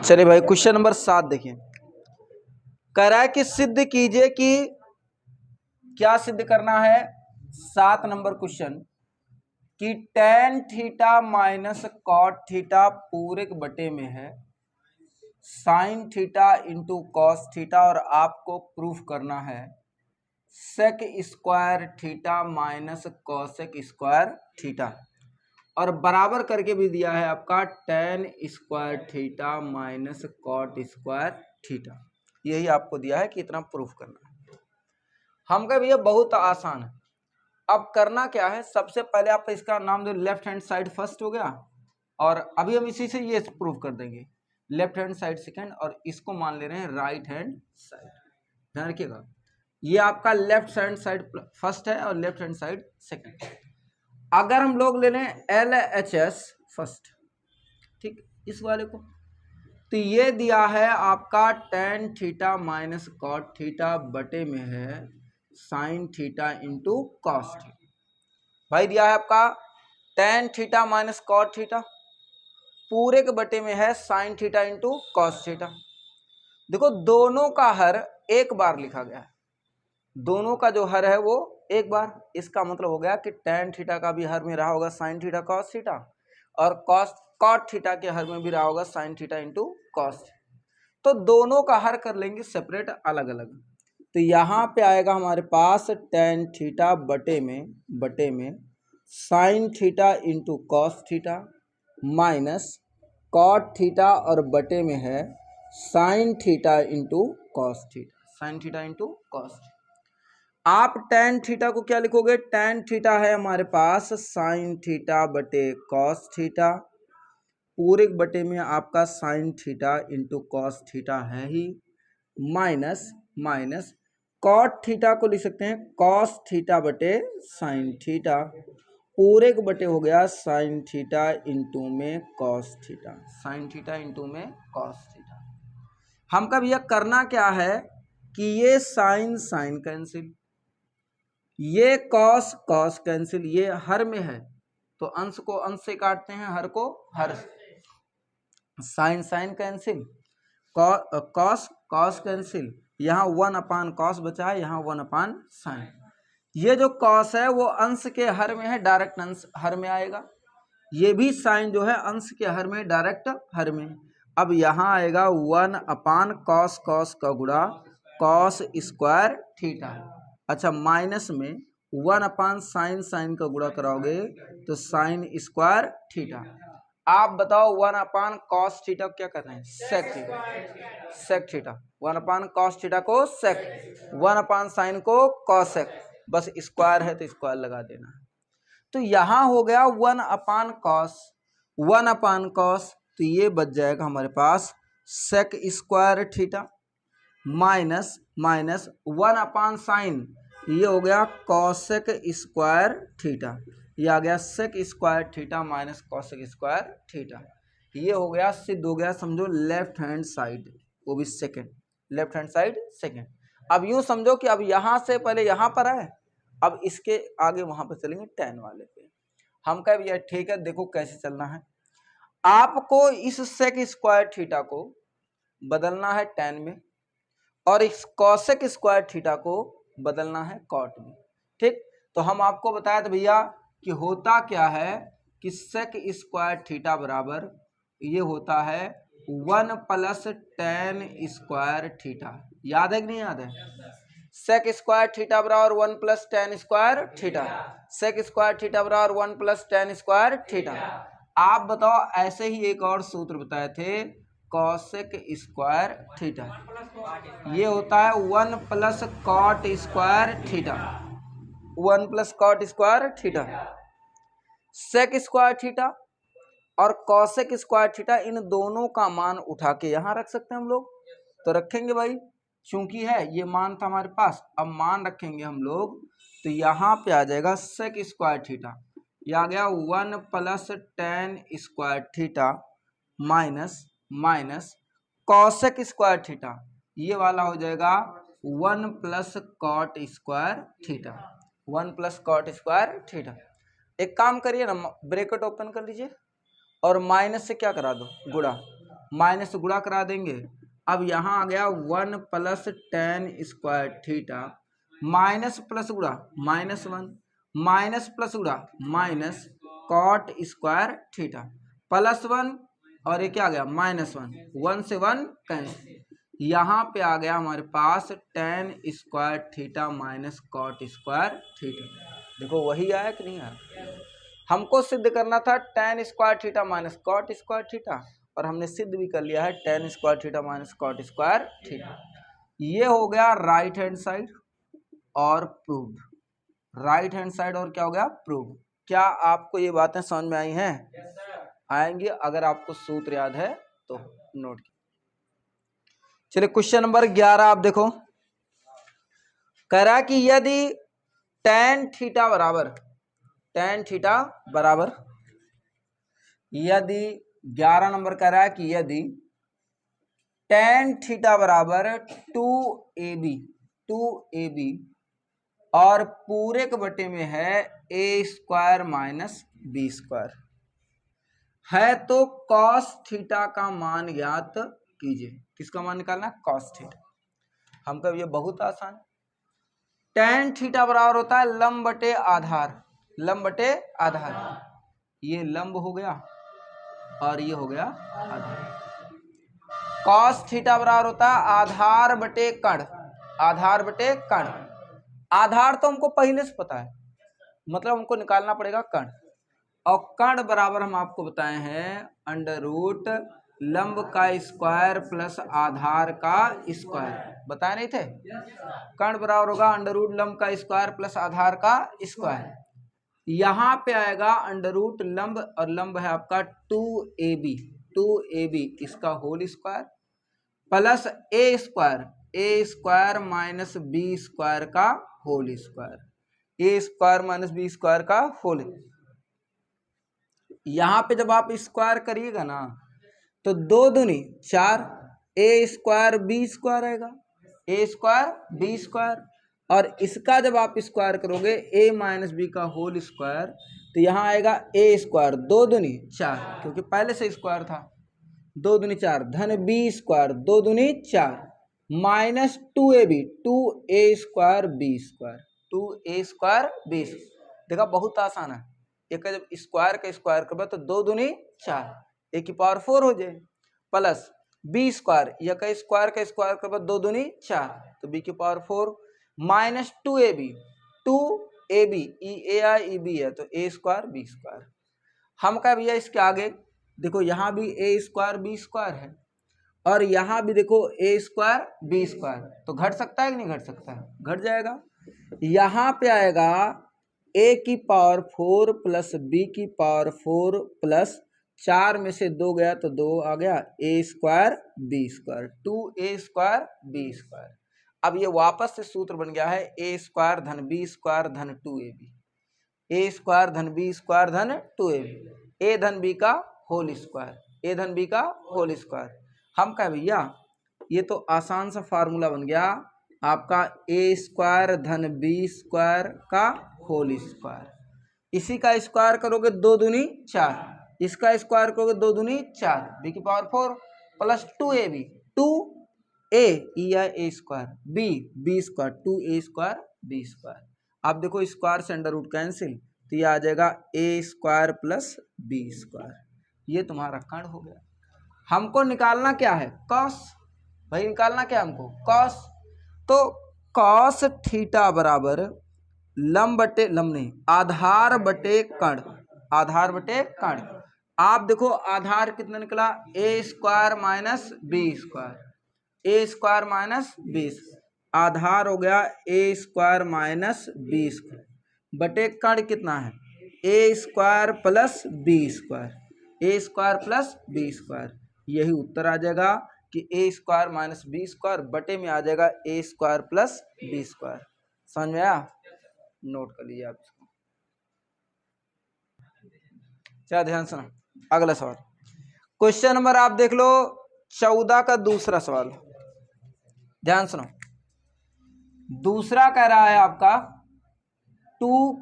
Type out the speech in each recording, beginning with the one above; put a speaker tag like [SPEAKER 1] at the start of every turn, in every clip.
[SPEAKER 1] चलिए भाई question number 7 देखिए। कह रहा है कि सिद्ध कीजिए कि क्या सिद्ध करना है। 7 नंबर क्वेश्चन कि tan theta minus cot theta पूरे के बटे में है sine theta into cos theta और आपको प्रूफ करना है sec square theta minus cosec square theta और बराबर करके भी दिया है आपका tan square theta minus cot square theta. यही आपको दिया है कि इतना प्रूफ करना है। हम कह भैया बहुत आसान है। अब करना क्या है, सबसे पहले आप इसका नाम दो लेफ्ट हैंड साइड फर्स्ट हो गया और अभी हम इसी से ये प्रूफ कर देंगे लेफ्ट हैंड साइड सेकंड और इसको मान ले रहे हैं राइट हैंड साइड। ध्यान रखिएगा, ये आपका लेफ्ट हैंड साइड फर्स्ट है और लेफ्ट हैंड साइड सेकंड। अगर हम लोग ले लें LHS फर्स्ट, ठीक, इस वाले को, तो ये दिया है आपका tan theta minus cot theta बटे में है sine theta into cos theta. भाई दिया है आपका tan theta minus cot theta पूरे के बटे में है sine theta into cos theta. देखो दोनों का हर एक बार लिखा गया है, दोनों का जो हर है वो एक बार। इसका मतलब हो गया कि tan थीटा का भी हर में रहा होगा साइन थीटा कॉस थीटा और कॉट थीटा के हर में भी रहा होगा साइन थीटा इंटू कॉस। तो दोनों का हर कर लेंगे सेपरेट अलग अलग। तो यहाँ पे आएगा हमारे पास tan थीटा बटे में sine theta into cos theta minus cot theta और बटे में है sine theta into cos theta, sine theta into cos theta. आप tan थीटा को क्या लिखोगे, tan थीटा है हमारे पास साइन थीटा बटे कॉस थीटा पूरे बटे में आपका sine theta into cos theta है ही माइनस कॉट थीटा को लिख सकते हैं कॉस थीटा बटे साइन थीटा पूरे के बटे हो गया साइन थीटा इंटू में cos theta, sine theta into में कॉस थीटा। हमका भैया करना क्या है कि ये साइन साइन कैंसिल, ये कॉस कॉस कैंसिल, ये हर में है तो अंश को अंश से काटते हैं, हर को हर से। Sine sine cancel, cos cos cancel, यहाँ 1 कॉस बचा है, यहाँ 1 साइन। ये जो कॉस है वो अंश के हर में है, डायरेक्ट अंश हर में आएगा। ये भी साइन जो है अंश के हर में, डायरेक्ट हर में। अब यहाँ आएगा 1 कॉस कॉस का गुणा कॉस स्क्वायर थीटा। अच्छा माइनस में 1 साइन साइन का गुणा कराओगे तो साइन स्क्वायर थीटा। आप बताओ 1 कॉस थीटा क्या कर रहे हैं, sec theta, sec theta. 1 cos theta को सेक, 1 साइन को कॉसेक, बस स्क्वायर है तो स्क्वायर लगा देना। तो यहाँ हो गया 1 कॉस, 1 कॉस, तो ये बच जाएगा हमारे पास sec square theta minus 1 sine, ये हो गया कॉसेक स्क्वायर थीटा। ये आ गया sec square theta minus cosec square theta. ये हो गया सिद्ध हो गया, समझो लेफ्ट हैंड साइड, वो भी second, left hand side second. अब यूं समझो कि अब यहाँ से पहले यहाँ पर है, अब इसके आगे वहां पर चलेंगे tan वाले पे। हम कह भैया ठीक है, देखो कैसे चलना है। आपको इस सेक स्क्वायर थीटा को बदलना है tan में और इस कॉसेक स्क्वायर थीटा को बदलना है कॉट में, ठीक। तो हम आपको बताया था भैया कि होता क्या है कि सेक स्क्वायर थीटा बराबर ये होता है 1 प्लस tan स्क्वायर थीटा। याद है कि नहीं याद है? सेक स्क्वायर थीटा बराबर 1 plus tan square theta, sec square theta बराबर 1 प्लस tan स्क्वायर थीटा। आप बताओ, ऐसे ही एक और सूत्र बताए थे कॉसेक स्क्वायर थीटा, ये होता है 1 plus cot square theta, 1 plus cot square theta. Sec square theta और कॉसेक स्क्वायर थीटा, इन दोनों का मान उठा के यहाँ रख सकते हैं हम लोग, तो रखेंगे भाई, चूंकि है ये मान था हमारे पास, अब मान रखेंगे हम लोग, तो यहाँ पे आ जाएगा सेक स्क्वायर थीटा, ये आ गया 1 plus tan square theta minus cosec square theta, ये वाला हो जाएगा 1 plus cot square theta, 1 plus cot square theta. एक काम करिए ना, ब्रैकेट ओपन कर लीजिए और माइनस से क्या करा दो, गुणा, माइनस गुणा करा देंगे। अब यहाँ आ गया 1 plus ten square theta minus plus गुणा -1 माइनस प्लस गुणा माइनस कॉट स्क्वायर थीटा +1 और ये क्या आ गया -1, 1 से 1 कैंसिल। यहाँ पे आ गया हमारे पास tan square theta minus cot square theta. देखो वही आया कि नहीं आया। हमको सिद्ध करना था tan square theta minus cot square theta और हमने सिद्ध भी कर लिया है tan square theta minus cot square theta. ये हो गया राइट हैंड साइड और प्रूव्ड। राइट हैंड साइड और क्या हो गया प्रूव्ड। क्या आपको ये बातें समझ में आई हैं? आएंगी अगर आपको सूत्र याद है तो नोट। चलिए क्वेश्चन नंबर 11 आप देखो। कह रहा है कि यदि tan थीटा बराबर यदि 11 नंबर कह रहा है कि यदि tan थीटा बराबर 2ab और पूरे के बटे में है a² माइनस b² है तो cos थीटा का मान ज्ञात कीजिए। किसका मान निकालना है? cos theta. हम कह ये बहुत आसान है। tan थीटा बराबर होता है लंब बटे आधार। ये लंब हो गया और ये हो गया आधार। cos थीटा बराबर होता है आधार बटे कण। आधार तो हमको पहले से पता है, मतलब हमको निकालना पड़ेगा कण। और कण बराबर हम आपको बताए हैं अंडर रूट लंब का स्क्वायर प्लस आधार का स्क्वायर। बताए नहीं थे? कण बराबर होगा अंडर रूट लंब का स्क्वायर प्लस आधार का स्क्वायर। यहाँ पे आएगा अंडर रूट लंब और लंब है आपका 2ab इसका whole square plus a² minus b² का whole square. a² minus b² का होल। यहाँ पे जब आप स्क्वायर करिएगा ना तो 2 दूनी 4 a² b² आएगा। a² b² और इसका जब आप स्क्वायर करोगे a माइनस बी का होल स्क्वायर तो यहाँ आएगा a²। 2 दूनी 4 क्योंकि पहले से स्क्वायर था। 2 दूनी 4 धन b²। 2 दूनी 4 माइनस 2ab 2a² b²। देखा बहुत आसान है। एक जब स्क्वायर का स्क्वायर करबा तो 2 दूनी 4 a की पावर 4 हो जाए प्लस b²। यह का स्क्वायर करबा 2 दूनी 4 तो b की पावर 4 माइनस 2ab e है तो a² b²। हम कह भैया इसके आगे देखो यहाँ भी a² b² है और यहाँ भी देखो a² b² तो घट सकता है कि नहीं घट सकता है? घट जाएगा। यहाँ पे आएगा a की पावर 4 प्लस b की पावर 4 प्लस 4 में से 2 गया तो 2 आ गया a² b²। 2a² b²। अब ये वापस से सूत्र बन गया है a² धन b² धन 2ab। a² धन b² धन 2ab। a धन b का होल स्क्वायर। हम कह भैया ये तो आसान सा फार्मूला बन गया आपका a² धन b² का होल स्क्वायर। इसी का स्क्वायर करोगे 2 दूनी 4, इसका स्क्वायर करोगे 2 दूनी 4 b की power 4 plus 2ab 2a a² b² 2a² b²। अब देखो स्क्वायर से अंडर रूट कैंसिल तो ये आ जाएगा a² प्लस b²। ये तुम्हारा कण हो गया। हमको निकालना क्या है? cos। भाई निकालना क्या हमको? cos। तो cos थीटा बराबर आधार बटे कण। आप देखो आधार कितना निकला? a² minus b²। आधार हो गया a² माइनस b² बटे कण कितना है? a² plus b²। यही उत्तर आ जाएगा कि a² माइनस b² बटे में आ जाएगा a² प्लस b²। समझ में आया? नोट कर लीजिए आप इसको। क्या ध्यान सुना। अगला सवाल क्वेश्चन नंबर आप देख लो 14 का दूसरा सवाल। ध्यान सुनो। दूसरा कह रहा है आपका 2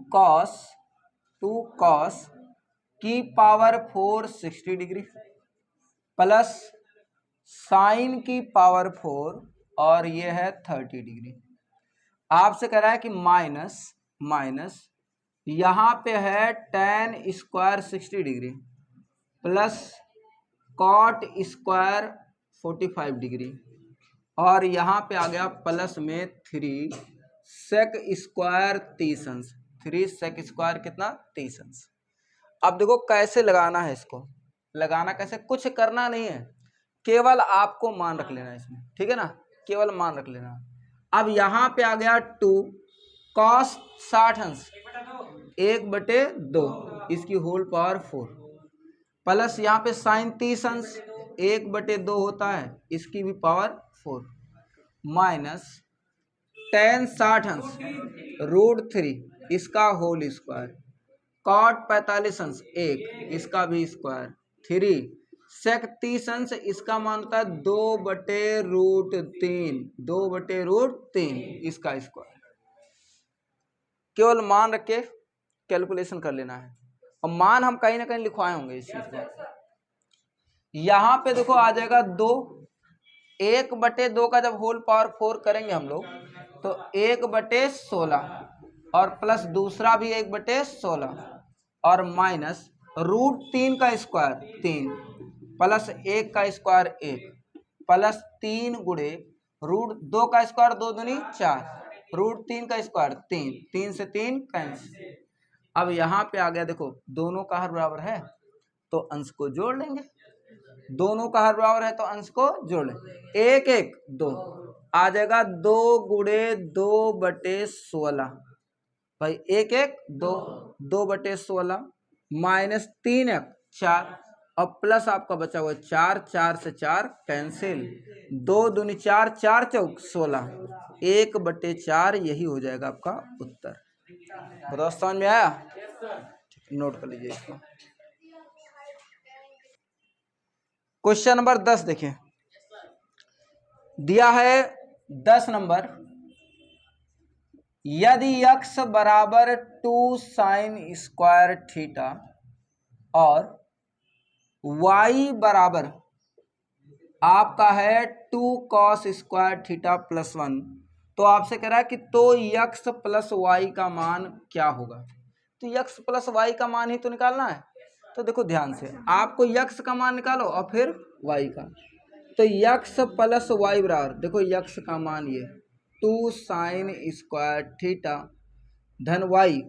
[SPEAKER 1] cos की पावर 4 60 डिग्री प्लस साइन की पावर 4 और ये है 30 डिग्री। आपसे कह रहा है कि माइनस यहाँ पे है tan square 60 degree plus cot square 45 degree और यहाँ पे आ गया प्लस में 3 सेक स्क्वायर 30 अंश। 3 सेक स्क्वायर कितना 30 अंश। अब देखो कैसे लगाना है इसको, लगाना कैसे, कुछ करना नहीं है, केवल आपको मान रख लेना है इसमें, ठीक है ना, केवल मान रख लेना। अब यहाँ पे आ गया 2 कॉस 60 अंश 1/2 इसकी होल पावर 4 प्लस यहाँ पे साइन 30 अंश 1/2 होता है इसकी भी पावर 4 माइनस tan 60 अंश √3 इसका होल स्क्वायर कॉट 45 अंश 1 इसका भी स्क्वायर 3 सेक 30 अंश इसका मान होता है 2/√3 2/√3 इसका स्क्वायर। केवल मान रख के कैलकुलेशन कर लेना है और मान हम कहीं ना कहीं लिखवाए होंगे इस चीज को। यहाँ पे देखो आ जाएगा 2 1/2 का जब होल पावर 4 करेंगे हम लोग तो 1/16 और प्लस दूसरा भी 1/16 और माइनस √3 का स्क्वायर 3 प्लस 1 का स्क्वायर 1 प्लस 3 गुणे √2 का स्क्वायर 2 दूनी 4 √3 का स्क्वायर 3 3 से 3 कैंसिल। अब यहाँ पे आ गया देखो दोनों का हर बराबर है तो अंश को जोड़ लेंगे, दोनों का हर बराबर है तो अंश को जोड़ लेंगे 1 1 2 आ जाएगा 2 गुणे 2/16 भाई 1 1 2 2/16 माइनस 3 1 4 और प्लस आपका बचा हुआ 4 4 से 4 कैंसिल 2 दूनी 4 4 चौक 16 1/4 यही हो जाएगा आपका उत्तर। बताओ समझ में आया? नोट कर लीजिए इसको। क्वेश्चन नंबर 10 देखिए, दिया है 10 नंबर, यदि x बराबर 2 साइन स्क्वायर थीटा और y बराबर आपका है 2 कॉस स्क्वायर थीटा प्लस 1 तो आपसे कह रहा है कि तो x प्लस y का मान क्या होगा। तो x प्लस y का मान ही तो निकालना है। तो देखो ध्यान से आपको x का मान निकालो और फिर y का। तो x प्लस y बराबर देखो x का मान ये 2 साइन स्क्वायर थीटा धन y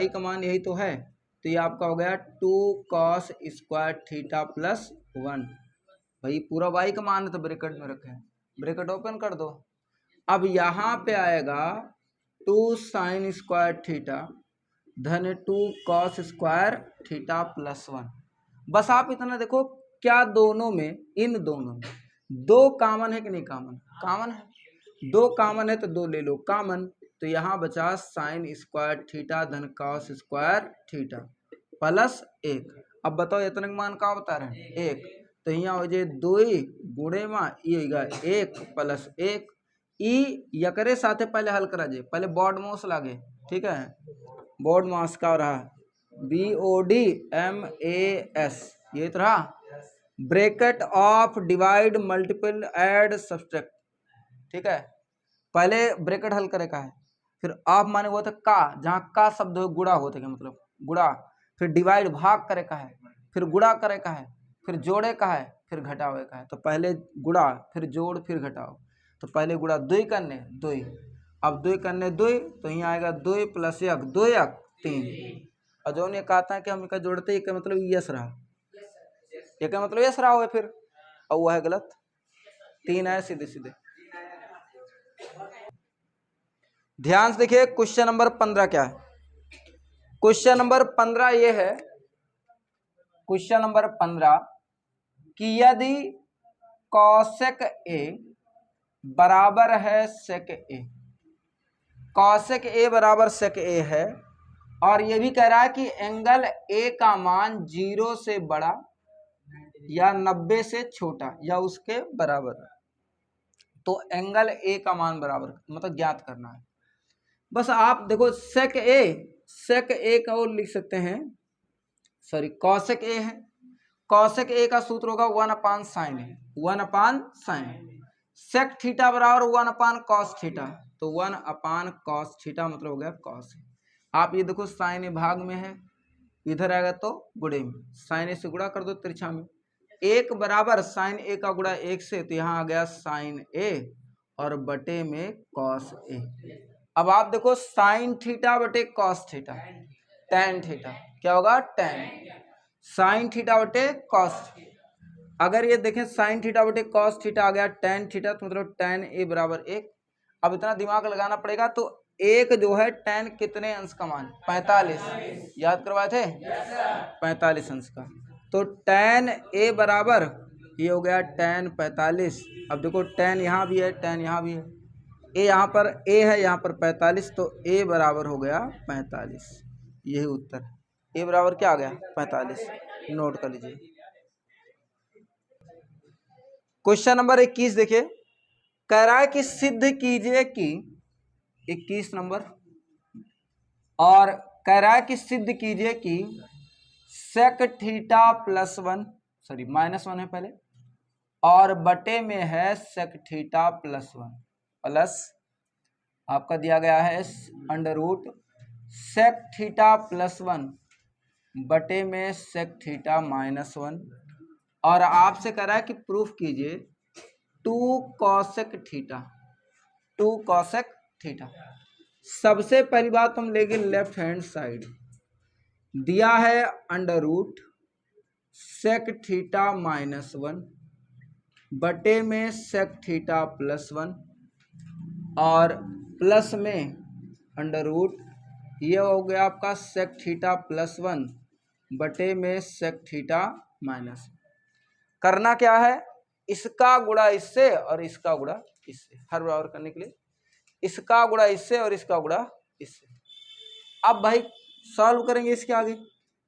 [SPEAKER 1] का मान यही तो है तो ये आपका हो गया 2 कॉस स्क्वायर थीटा प्लस 1। भाई पूरा y का मान है तो ब्रैकेट में रखें, ब्रैकेट ओपन कर दो। अब यहाँ पे आएगा 2 साइन स्क्वायर थीटा धन 2 कॉस स्क्वायर थीटा प्लस 1। बस आप इतना देखो क्या दोनों में, इन दोनों में 2 कॉमन है कि नहीं, कॉमन कॉमन है, 2 कॉमन है तो 2 ले लो कॉमन। तो यहाँ बचा साइन स्क्वायर थीटा धन कॉस स्क्वायर थीटा प्लस 1। अब बताओ इतने मान का बता रहे हैं 1 तो यहाँ हो जाए 2 गुणे में ये होगा 1 प्लस 1 ई यकरे साथे पहले हल करा जाए, पहले बोर्ड मास लागे, ठीक है, बोर्ड मास का रहा BODMAS ये तो रहा bracket of divide multiple add subtract, ठीक है, पहले ब्रैकेट हल करे का है, फिर ऑफ माने हुआ था का, जहाँ का शब्द हो गुणा होता है, मतलब गुणा, फिर डिवाइड भाग करे का है, फिर गुणा करे का है, फिर जोड़े का है, फिर घटावे का है। तो पहले गुणा फिर जोड़ फिर घटाओ। तो पहले गुणा 2 करने 2, अब 2 करने 2 तो यहाँ आएगा 2 प्लस 1 2 1 3। और जो ने कहता है कि हम इनका जोड़ते ही मतलब यस रहा, ये क्या मतलब यस रहा हुआ फिर, और वो है गलत, 3 है सीधे सीधे। ध्यान से देखिए क्वेश्चन नंबर 15 क्या है। क्वेश्चन नंबर 15 ये है, क्वेश्चन नंबर 15 कि यदि कॉसेक ए बराबर है सेक ए, कॉसेक ए बराबर सेक ए है और ये भी कह रहा है कि एंगल ए का मान 0 से बड़ा या 90 से छोटा या उसके बराबर, तो एंगल ए का मान बराबर मतलब ज्ञात करना है। बस आप देखो सेक ए का और लिख सकते हैं, सॉरी कॉसेक ए है, कॉसेक ए का सूत्र होगा 1/sin ए, 1/sin। सेक थीटा बराबर 1/cos थीटा, तो 1/cos थीटा मतलब हो गया cos। आप ये देखो साइन ए भाग में है, इधर आएगा तो गुणे में, साइन ए से गुणा कर दो तिरछा में, 1 बराबर साइन ए का गुणा 1 से, तो यहाँ आ गया साइन ए और बटे में कॉस ए। अब आप देखो साइन थीटा बटे कॉस थीटा, टेन थीटा क्या होगा, टेन साइन थीटा बटे कॉस। अगर ये देखें साइन थीटा बटे कॉस थीटा आ गया टेन थीटा, तो मतलब टेन ए बराबर 1। अब इतना दिमाग लगाना पड़ेगा, तो एक जो है टेन कितने अंश का मान, 45, याद करवाए थे 45 अंश का, तो टेन ए बराबर ये हो गया टेन 45। अब देखो टेन यहाँ भी है, टेन यहाँ भी है, ए यहाँ पर ए है, यहाँ पर 45, तो ए बराबर हो गया 45। यही उत्तर, ए बराबर क्या आ गया 45, नोट कर लीजिए। क्वेश्चन नंबर 21 देखिए, कह रहा है कि सिद्ध कीजिए कि 21 नंबर, और कह रहा है कि सिद्ध कीजिए कि सेक थीटा +1, सॉरी -1 है पहले, और बटे में है सेक थीटा +1 प्लस आपका दिया गया है अंडर रूट सेक थीटा +1 बटे में सेक थीटा -1, और आपसे कह रहा है कि प्रूफ कीजिए 2 कॉसेक थीटा, 2 कॉसेक थीटा। सबसे पहली बात हम लेंगे लेफ्ट हैंड साइड, दिया है अंडर रूट सेक थीटा -1 बटे में सेक थीटा +1, और प्लस में अंडर रूट ये हो गया आपका सेक थीटा +1 बटे में सेक थीटा -1। करना क्या है, इसका गुणा इससे और इसका गुणा इससे, हर बराबर करने के लिए इसका गुणा इससे और इसका गुणा इससे। अब भाई सॉल्व करेंगे इसके आगे,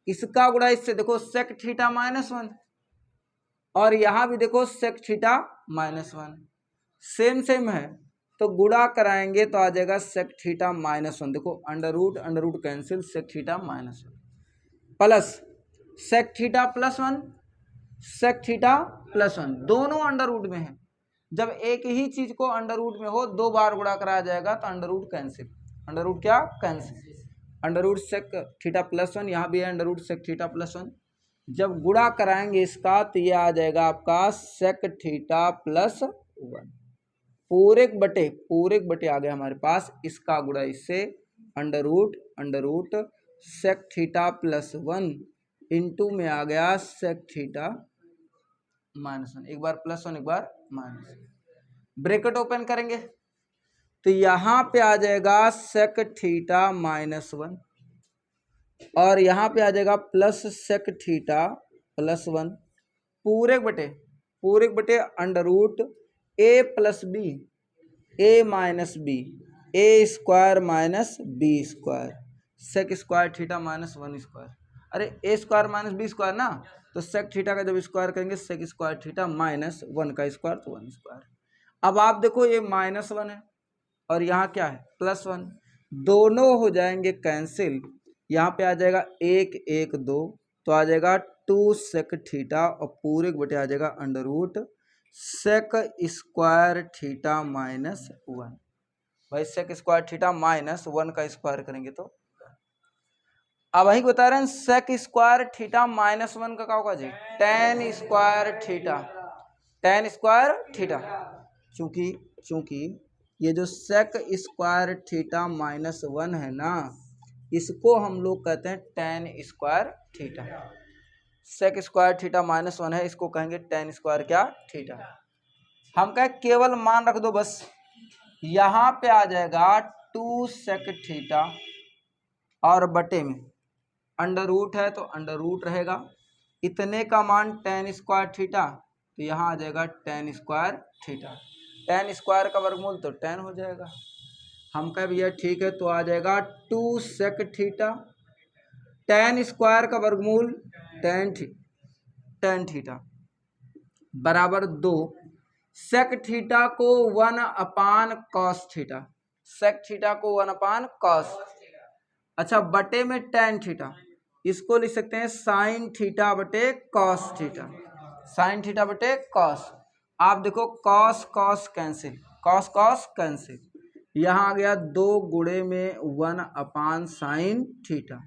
[SPEAKER 1] इसका गुणा इससे, देखो सेक थीटा -1 और यहां भी देखो सेक थीटा -1 सेम सेम है, तो गुणा कराएंगे तो आ जाएगा सेक थीटा -1, देखो under root cancel, sec theta -1 plus sec theta +1 sec theta +1, दोनों अंडर रूट में है। जब एक ही चीज को अंडर रूट में हो 2 बार गुणा कराया जाएगा तो under root cancel, under root क्या cancel, under root sec theta +1, यहाँ भी है अंडर रूट सेक थीटा +1। जब गुणा कराएंगे इसका तो ये आ जाएगा आपका सेक थीटा +1, पूरे बटे आ गया हमारे पास, इसका गुणा इससे under root sec theta +1 into में आ गया सेक थीटा -1, एक बार +1 एक बार -1, ब्रैकेट ओपन करेंगे तो यहाँ पे आ जाएगा सेक थीटा -1 और यहाँ पे आ जाएगा प्लस सेक थीटा +1, पूरे बटे under root a + b, a - b, a square -b square, sec square theta -1 square, अरे a स्क्वायर -b स्क्वायर ना, तो सेक थीटा का जब स्क्वायर करेंगे सेक स्क्वायर थीटा -1 का स्क्वायर तो 1 स्क्वायर। अब आप देखो ये -1 है और यहाँ क्या है +1, दोनों हो जाएंगे कैंसिल, यहाँ पे आ जाएगा 1 1 2, तो आ जाएगा 2 सेक थीटा और पूरे बटे आ जाएगा under root sec square theta -1। भाई सेक स्क्वायर थीटा -1 का स्क्वायर करेंगे तो अब वही बता रहे हैं सेक स्क्वायर थीटा -1 का क्या होगा जी, टेन स्क्वायर थीटा, चूंकि ये जो सेक स्क्वायर थीटा -1 है ना, इसको हम लोग कहते हैं tan square theta. Sec square theta -1 है, इसको कहेंगे टेन स्क्वायर क्या थीटा। हम कहें केवल मान रख दो बस, यहाँ पे आ जाएगा 2 सेक थीटा और बटे में अंडर रूट है तो अंडर रूट रहेगा, इतने का मान टेन स्क्वायर थीटा, तो यहाँ आ जाएगा ten square theta, ten square का वर्गमूल तो 10 हो जाएगा। हम कहे भैया ठीक है, तो आ जाएगा 2 सेक थीटा, टेन स्क्वायर का वर्गमूल टेन थीटा बराबर 2, सेक थीटा को 1/cos थीटा, सेक थीटा को 1/cos, अच्छा बटे में टेन थीटा, इसको लिख सकते हैं साइन थीटा बटे कॉस थीटा, साइन थीटा बटे कॉस। आप देखो cos cos cancel, cos cos cancel, यहाँ आ गया 2 गुणे में 1 अपान साइन थीटा,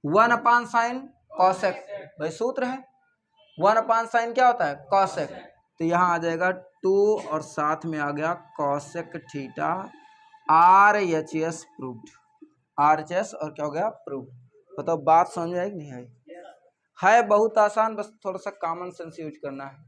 [SPEAKER 1] 1 अपान साइन कॉसेक, भाई सूत्र है 1 अपान साइन क्या होता है कॉसेक, तो यहाँ आ जाएगा 2 और साथ में आ गया cosec theta, RHS proved, RHS और क्या हो गया प्रूव्ड। बताओ बात समझ में आई कि नहीं आई? है बहुत आसान, बस थोड़ा सा कॉमन सेंस यूज करना है।